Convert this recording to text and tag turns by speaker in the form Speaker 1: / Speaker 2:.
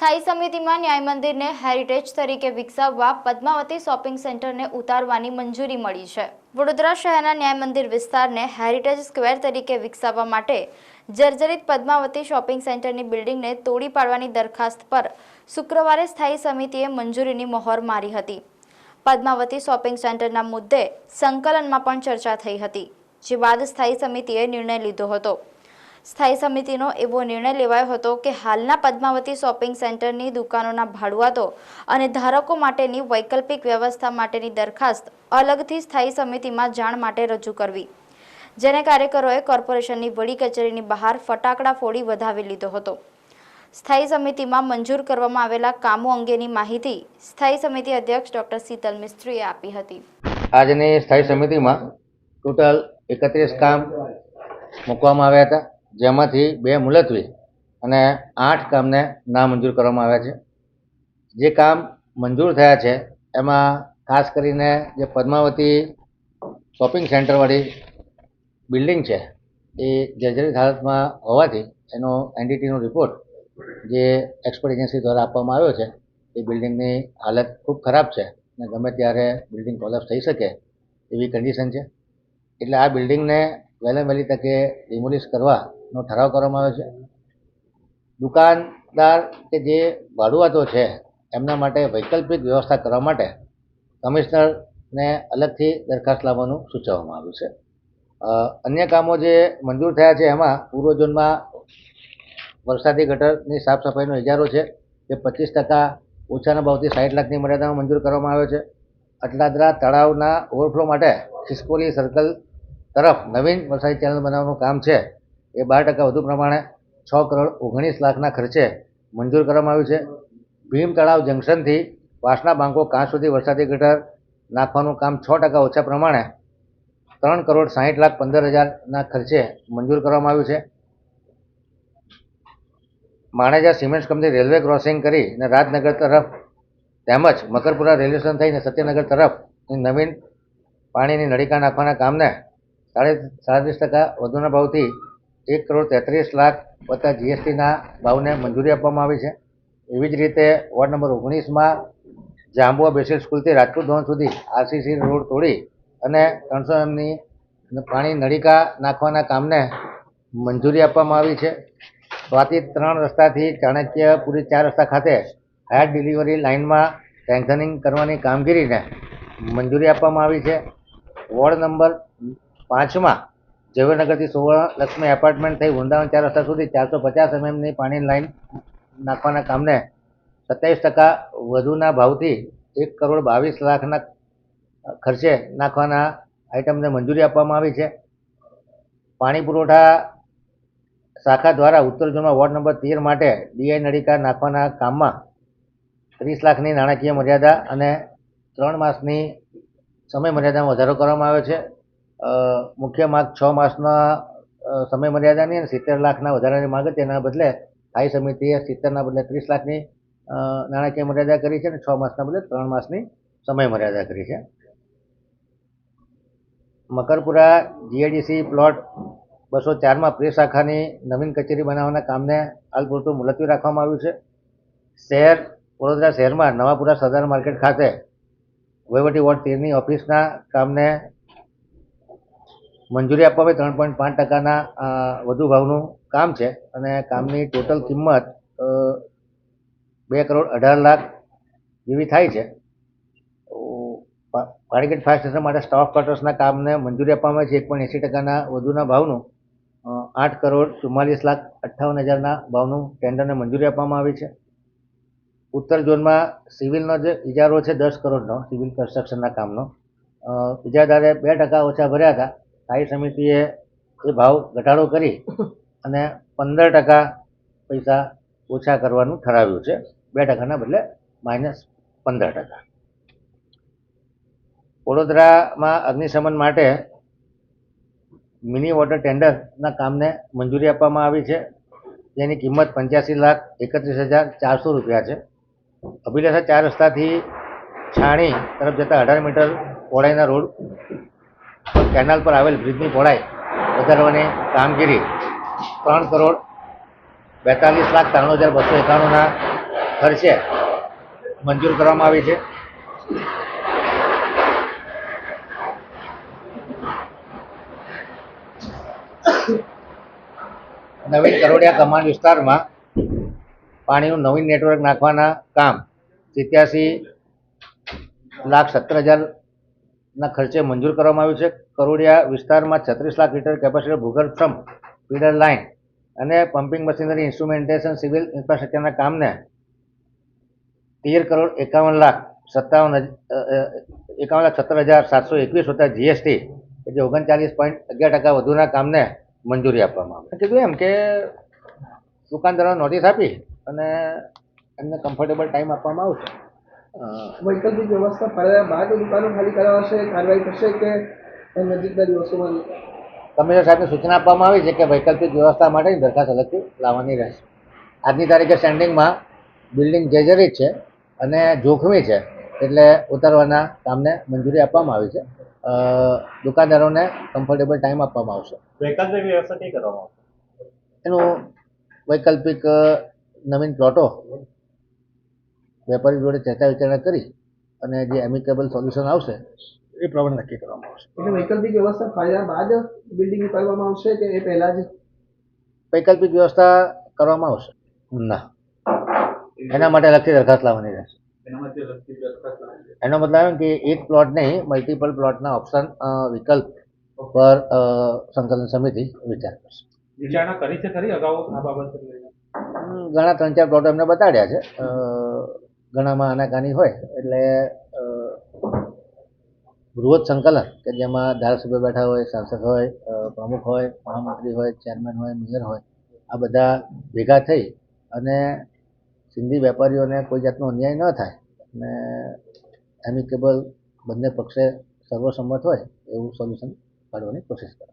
Speaker 1: સ્થાયી સમિતિમાં ન્યાય મંદિરને હેરિટેજ તરીકે વિકસાવવા પદ્માવતી શોપિંગ સેન્ટરને ઉતારવાની મંજૂરી મળી છે। વડોદરા શહેરના ન્યાય મંદિર વિસ્તારને હેરિટેજ સ્ક્વેર તરીકે વિકસાવવા માટે જર્જરિત પદ્માવતી શોપિંગ સેન્ટરની બિલ્ડિંગને તોડી પાડવાની દરખાસ્ત પર શુક્રવારે સ્થાયી સમિતિએ મંજૂરીની મહોર મારી હતી। પદ્માવતી શોપિંગ સેન્ટરના મુદ્દે સંકલનમાં પણ ચર્ચા થઈ હતી, જે બાદ સ્થાયી સમિતિએ નિર્ણય લીધો હતો। સ્થાયી સમિતિનો એવો નિર્ણય લેવાયો હતો કે હાલના પદ્માવતી શોપિંગ સેન્ટરની દુકાનોના ભાડુઆતો અને ધારકો માટેની વૈકલ્પિક વ્યવસ્થા માટેની દરખાસ્ત અલગથી સ્થાયી સમિતિમાં જાણ માટે રજૂ કરવી, જેને કાર્યકરોએ કોર્પોરેશનની વડી કચેરીની બહાર ફટાકડા ફોડી વધાવી લીધો હતો। સ્થાયી સમિતિમાં મંજૂર કરવામાં આવેલા કામો અંગેની માહિતી સ્થાયી સમિતિ અધ્યક્ષ ડોક્ટર શીતલ મિસ્ત્રીએ આપી હતી।
Speaker 2: આજની સ્થાયી સમિતિમાં ટોટલ 31 કામ મૂકવામાં આવ્યા હતા, જેમાંથી 2 મુલતવી અને 8 કામને નામંજૂર કરવામાં આવ્યા છે। જે કામ મંજૂર થયા છે એમાં ખાસ કરીને જે પદ્માવતી શોપિંગ સેન્ટરવાળી બિલ્ડિંગ છે એ જર્જરિત હાલતમાં હોવાથી એનો એનડીટીનો રિપોર્ટ જે એક્સપર્ટ એજન્સી દ્વારા આપવામાં આવ્યો છે એ બિલ્ડિંગની હાલત ખૂબ ખરાબ છે અને ગમે ત્યારે બિલ્ડિંગ કોલેપ્સ થઈ શકે એવી કન્ડિશન છે। એટલે આ બિલ્ડિંગને વહેલી તકે ડિમોલિશ કરવાનો ઠરાવ કરવામાં આવ્યો છે। દુકાનદાર કે જે ભાડુઆતો છે એમના માટે વૈકલ્પિક વ્યવસ્થા કરવા માટે કમિશનરને અલગથી દરખાસ્ત લાવવાનું સૂચવવામાં આવ્યું છે। અન્ય કામો જે મંજૂર થયા છે એમાં પૂર્વ ઝોનમાં વરસાદી ગટરની સાફ સફાઈનો ઇજારો છે એ 25% ઓછાના ભાવથી 60 લાખની મર્યાદામાં મંજૂર કરવામાં આવ્યો છે। અટલાદરા તળાવના ઓવરફ્લો માટે ખિસકોલી સર્કલ તરફ નવીન વરસાદી ચેનલ બનાવવાનું કામ છે એ 12% વધુ પ્રમાણે 6 કરોડ 19 લાખના ખર્ચે મંજૂર કરવામાં આવ્યું છે। ભીમ તળાવ જંકશનથી વાસણા બાંકો કાંચ સુધી વરસાદી ગટર નાખવાનું કામ 6% ઓછા પ્રમાણે 3 કરોડ 60 લાખ 15 હજારના ખર્ચે મંજૂર કરવામાં આવ્યું છે। Maneja cement company railway crossing કરીને રાજનગર તરફ તેમજ મકરપુરા રેલવે સ્ટેશન થઈને સત્યનગર તરફ નવીન પાણીની નળીકા નાખવાના કામને 37% વધુના ભાવથી 1 કરોડ 33 લાખ વત્તા જીએસટીના ભાવને મંજૂરી આપવામાં આવી છે। એવી જ રીતે વોર્ડ નંબર 19માં જાંબુઆ બેસિક સ્કૂલથી રાજપૂત ભવન સુધી આરસીસી રોડ તોડી અને 300 એમની પાણી નળીકા નાખવાના કામને મંજૂરી આપવામાં આવી છે। સ્વાતિ 3 રસ્તાથી ચાણક્યપુરી 4 રસ્તા ખાતે હાયર ડિલિવરી લાઇનમાં સ્ટ્રેન્થનિંગ કરવાની કામગીરીને મંજૂરી આપવામાં આવી છે। વોર્ડ નંબર 5માં ઝવેરનગરથી સુવર્ણલક્ષ્મી એપાર્ટમેન્ટ થઈ વૃંદાવન 4 રસ્તા સુધી 450 એમએમની પાણીની લાઇન નાખવાના કામને 27% વધુના ભાવથી 1 કરોડ 22 લાખના ખર્ચે નાખવાના આઇટમને મંજૂરી આપવામાં આવી છે। પાણી પુરવઠા શાખા દ્વારા ઉત્તર ઝોનમાં વોર્ડ નંબર 13 માટે ડીઆઈ નળીકા નાખવાના કામમાં 30 લાખની નાણાકીય મર્યાદા અને 3 માસની સમય મર્યાદામાં વધારો કરવામાં આવ્યો છે। મુખ્ય માગ 6 માસના સમય મર્યાદાની અને 70 લાખના વધારાની માગ તેના બદલે સ્થાયી સમિતિએ 70ના બદલે 30 લાખની નાણાકીય મર્યાદા કરી છે અને 6 માસના બદલે 3 માસની સમય મર્યાદા કરી છે। મકરપુરા જીઆઈડીસી પ્લોટ 204માં પ્રેસ શાખાની નવીન કચેરી બનાવવાના કામને હાલ પૂરતું મુલતવી રાખવામાં આવ્યું છે। વડોદરા શહેરમાં નવાપુરા સરદાર માર્કેટ ખાતે વહીવટી વોર્ડ 13ની ઓફિસના કામને મંજૂરી આપવામાં 3.5%ના વધુ ભાવનું કામ છે અને કામની ટોટલ કિંમત 2 કરોડ 18 લાખ જેવી થાય છે। પાણીગેટ ફાયર સ્ટેશન માટે સ્ટાફ ક્વાર્ટર્સના કામને મંજૂરી આપવામાં આવી છે 1.80%ના વધુના ભાવનું 8 કરોડ 44 લાખ 58 હજારના ભાવનું ટેન્ડરને મંજૂરી આપવામાં આવી છે। ઉત્તર ઝોનમાં સિવિલનો જે ઇજારો છે 10 કરોડનો સિવિલ કન્સ્ટ્રક્શનના કામનો ઇજાદારે 2% ઓછા ભર્યા હતા। સ્થાયી સમિતિએ એ ભાવ ઘટાડો કરી અને 15% પૈસા ઓછા કરવાનું ઠરાવ્યું છે, 2%ના બદલે -15%। વડોદરામાં અગ્નિશમન માટે મિની વોટર ટેન્ડરના કામને મંજૂરી આપવામાં આવી છે, જેની કિંમત 85,31,400 રૂપિયા છે। અભિલાષા 4 રસ્તાથી છાણી તરફ જતા 18 મીટર પહોળાઈના રોડ કેનાલ પર આવેલ બ્રિજની પહોળાઈ વધારવાની કામગીરી 3 કરોડ 42,93,291ના ખર્ચે મંજૂર કરવામાં આવી છે. નવીન કરોડિયા કમાન્ડ વિસ્તારમાં પાણીનું નવીન નેટવર્ક નાખવાના કામ 87,17,00,000ના ખર્ચે મંજૂર કરવામાં આવ્યું છે. કરોડિયા વિસ્તારમાં 36 લાખ લીટર કેપેસિટર ભૂગર્ભ સમ્પ ફીડર લાઇન અને પમ્પિંગ મશીનરી ઇન્સ્ટ્રુમેન્ટેશન સિવિલ ઇન્ફ્રાસ્ટ્રક્ચરના કામને 13,51,17,721 વત્તા જીએસટી જે 39.11% વધુના કામને મંજૂરી આપવામાં આવી. કીધું એમ કે દુકાનદારોને નોટિસ આપી અને એમને કમ્ફર્ટેબલ ટાઈમ આપવામાં આવશે.
Speaker 3: વૈકલ્પિક વ્યવસ્થા ફાળવ્યા બાદ દુકાનો ખાલી કરાવશે, કાર્યવાહી થશે કે નજીકના દિવસોમાં?
Speaker 2: કમિશનર સાહેબને સૂચના આપવામાં આવી છે કે વૈકલ્પિક વ્યવસ્થા માટેની દરખાસ્ત અલગથી લાવવાની રહેશે. આજની તારીખે સ્ટેન્ડિંગમાં બિલ્ડિંગ જર્જરિત છે અને જોખમી છે એટલે ઉતારવાના કામને મંજૂરી આપવામાં આવી છે. દુકાનદારોને કમ્ફર્ટેબલ ટાઈમ આપવામાં આવશે.
Speaker 4: વૈકલ્પિક વ્યવસ્થા કઈ કરવામાં આવશે?
Speaker 2: એનું વૈકલ્પિક નવીન પ્લોટો વેપારી જોડે ચર્ચા વિચારણા કરી અને જે એમિકેબલ સોલ્યુશન આવશે એ પ્રમાણે નક્કી કરવામાં આવશે.
Speaker 3: એટલે વૈકલ્પિક વ્યવસ્થા ફાળવ્યા બાદ બિલ્ડિંગ ઉતારવામાં આવશે કે એ પહેલા જ?
Speaker 2: વૈકલ્પિક વ્યવસ્થા કરવામાં આવશે. ના, એના માટે અલગથી દરખાસ્ત લાવવાની રહેશે. એનો મતલબ એમ કે એક પ્લોટ નહીં, મલ્ટિપલ પ્લોટના ઓપ્શન વિકલ્પ પર સંકલન સમિતિ વિચાર કરશે.
Speaker 4: વિચારણા કરી છે ખરી અગાઉ આ બાબત?
Speaker 2: ઘણા 3-4 પ્લોટો એમને બતાડ્યા છે. ઘણામાં આનાકાની હોય એટલે બૃહદ સંકલન કે જેમાં ધારાસભ્ય બેઠા હોય, સાંસદ હોય, પ્રમુખ હોય, મહામંત્રી હોય, ચેરમેન હોય, મેયર હોય, આ બધા ભેગા થઈ અને સિંધી વેપારીઓને કોઈ જાતનો અન્યાય ન થાય અને એમિકેબલ બંને પક્ષે સર્વસંમત હોય એવું સોલ્યુશન કાઢવાની કોશિશ કરે.